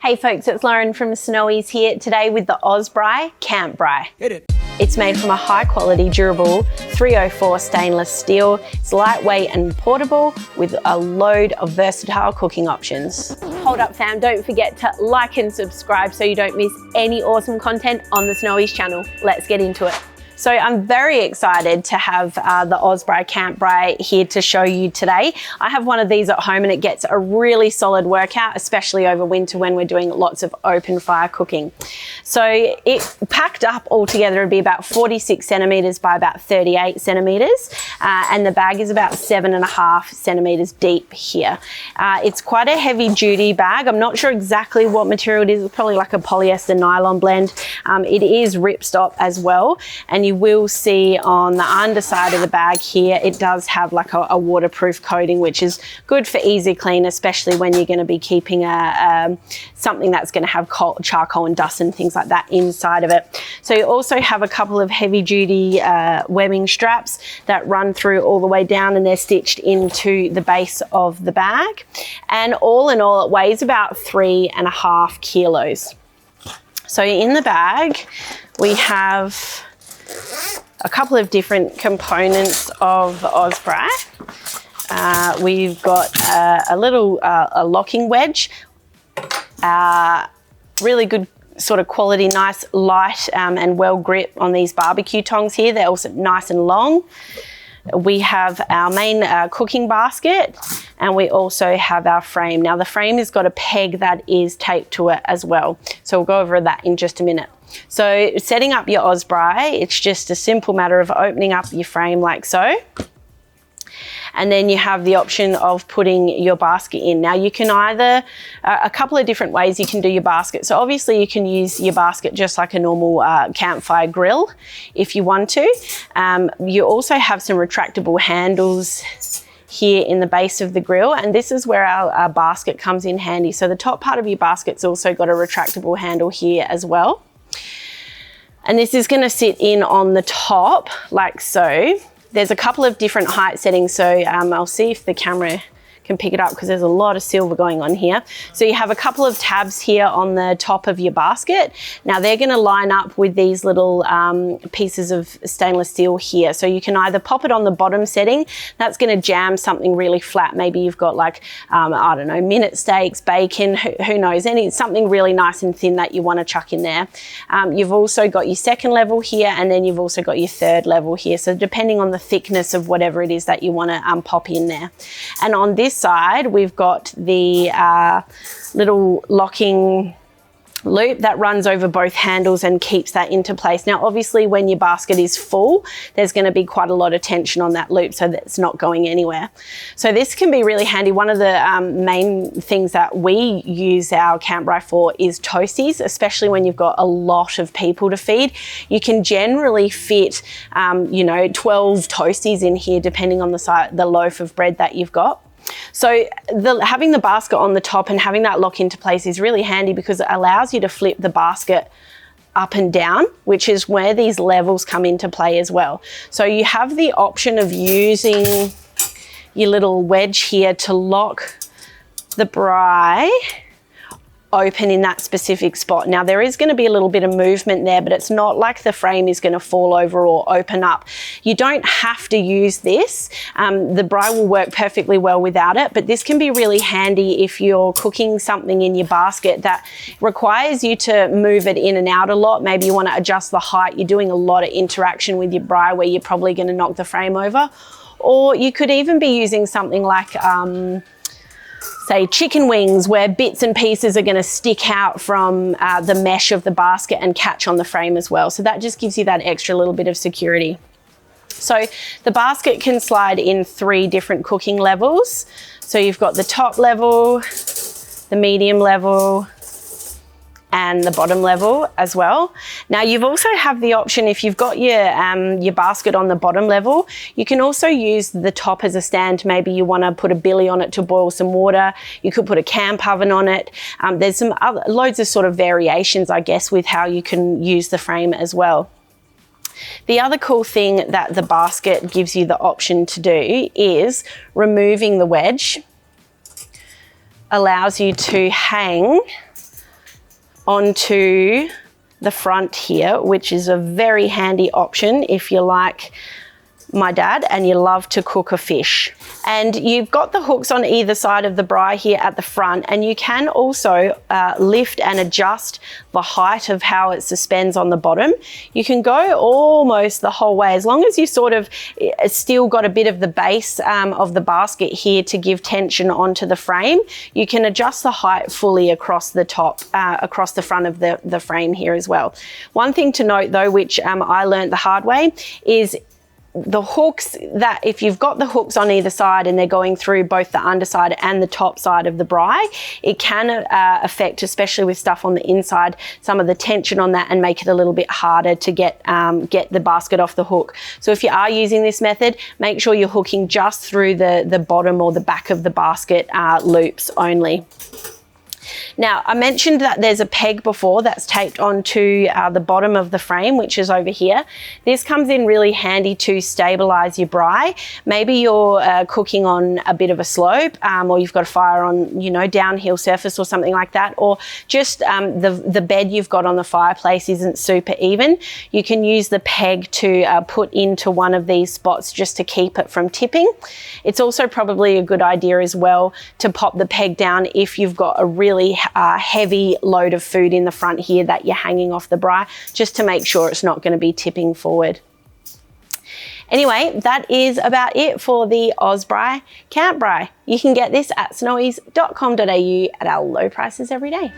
Hey folks, it's Lauren from Snowy's here today with the OZ Braai Camp Braai. Hit it. It's made from a high quality, durable 304 stainless steel. It's lightweight and portable with a load of versatile cooking options. Hold up fam, don't forget to like and subscribe so you don't miss any awesome content on the Snowy's channel. Let's get into it. So I'm very excited to have the OZ Braai Camp Braai here to show you today. I have one of these at home and it gets a really solid workout, especially over winter when we're doing lots of open fire cooking. So it packed up altogether would be about 46 centimeters by about 38 centimeters. And the bag is about 7.5 centimeters deep here. It's quite a heavy duty bag. I'm not sure exactly what material it is. It's probably like a polyester nylon blend. It is ripstop as well. And you will see on the underside of the bag here, it does have like a waterproof coating, which is good for easy clean, especially when you're going to be keeping something that's going to have charcoal and dust and things like that inside of it. So you also have a couple of heavy duty webbing straps that run through all the way down and they're stitched into the base of the bag. And all in all, it weighs about 3.5 kilos. So in the bag, we have a couple of different components of the OZ Braai. We've got a little locking wedge, really good sort of quality, nice light and well grip on these barbecue tongs here. They're also nice and long. We have our main cooking basket and we also have our frame. Now the frame has got a peg that is taped to it as well. So we'll go over that in just a minute. So setting up your OZ Braai, it's just a simple matter of opening up your frame like so. And then you have the option of putting your basket in. Now you can either, a couple of different ways you can do your basket. So obviously you can use your basket just like a normal campfire grill if you want to. You also have some retractable handles here in the base of the grill, and this is where our basket comes in handy. So the top part of your basket's also got a retractable handle here as well. And this is going to sit in on the top like so. There's a couple of different height settings, so I'll see if the camera can pick it up because there's a lot of silver going on here. So you have a couple of tabs here on the top of your basket. Now they're going to line up with these little pieces of stainless steel here. So you can either pop it on the bottom setting, that's going to jam something really flat. Maybe you've got like, I don't know, minute steaks, bacon, who knows, something really nice and thin that you want to chuck in there. You've also got your second level here, and then you've also got your third level here. So depending on the thickness of whatever it is that you want to pop in there. And on this side, we've got the little locking loop that runs over both handles and keeps that into place. Now, obviously, when your basket is full, there's going to be quite a lot of tension on that loop, so that's not going anywhere. So this can be really handy. One of the main things that we use our Camp Braai for is toasties, especially when you've got a lot of people to feed. You can generally fit, 12 toasties in here, depending on the loaf of bread that you've got. So having the basket on the top and having that lock into place is really handy because it allows you to flip the basket up and down, which is where these levels come into play as well. So you have the option of using your little wedge here to lock the braai open in that specific spot. Now there is going to be a little bit of movement there, but it's not like the frame is going to fall over or open up. You don't have to use this. The braai will work perfectly well without it, but this can be really handy if you're cooking something in your basket that requires you to move it in and out a lot. Maybe you want to adjust the height. You're doing a lot of interaction with your braai where you're probably going to knock the frame over. Or you could even be using something like say chicken wings, where bits and pieces are going to stick out from the mesh of the basket and catch on the frame as well. So that just gives you that extra little bit of security. So the basket can slide in 3 different cooking levels. So you've got the top level, the medium level, and the bottom level as well. Now you've also have the option, if you've got your basket on the bottom level, you can also use the top as a stand. Maybe you want to put a billy on it to boil some water. You could put a camp oven on it. There's some loads of sort of variations, I guess, with how you can use the frame as well. The other cool thing that the basket gives you the option to do is removing the wedge allows you to hang onto the front here, which is a very handy option if you like my dad and you love to cook a fish. And you've got the hooks on either side of the braai here at the front, and you can also lift and adjust the height of how it suspends on the bottom. You can go almost the whole way, as long as you sort of still got a bit of the base of the basket here to give tension onto the frame. You can adjust the height fully across the top, across the front of the frame here as well. One thing to note though, which I learned the hard way, is the hooks, that if you've got the hooks on either side and they're going through both the underside and the top side of the braai, it can affect, especially with stuff on the inside, some of the tension on that and make it a little bit harder to get the basket off the hook. So if you are using this method, make sure you're hooking just through the bottom or the back of the basket loops only. Now, I mentioned that there's a peg before that's taped onto the bottom of the frame, which is over here. This comes in really handy to stabilize your braai. Maybe you're cooking on a bit of a slope, or you've got a fire on, you know, downhill surface or something like that, or just the bed you've got on the fireplace isn't super even. You can use the peg to put into one of these spots just to keep it from tipping. It's also probably a good idea as well to pop the peg down if you've got a really heavy load of food in the front here that you're hanging off the braai, just to make sure it's not going to be tipping forward. Anyway, that is about it for the OZ Braai Camp Braai. You can get this at snowies.com.au at our low prices every day.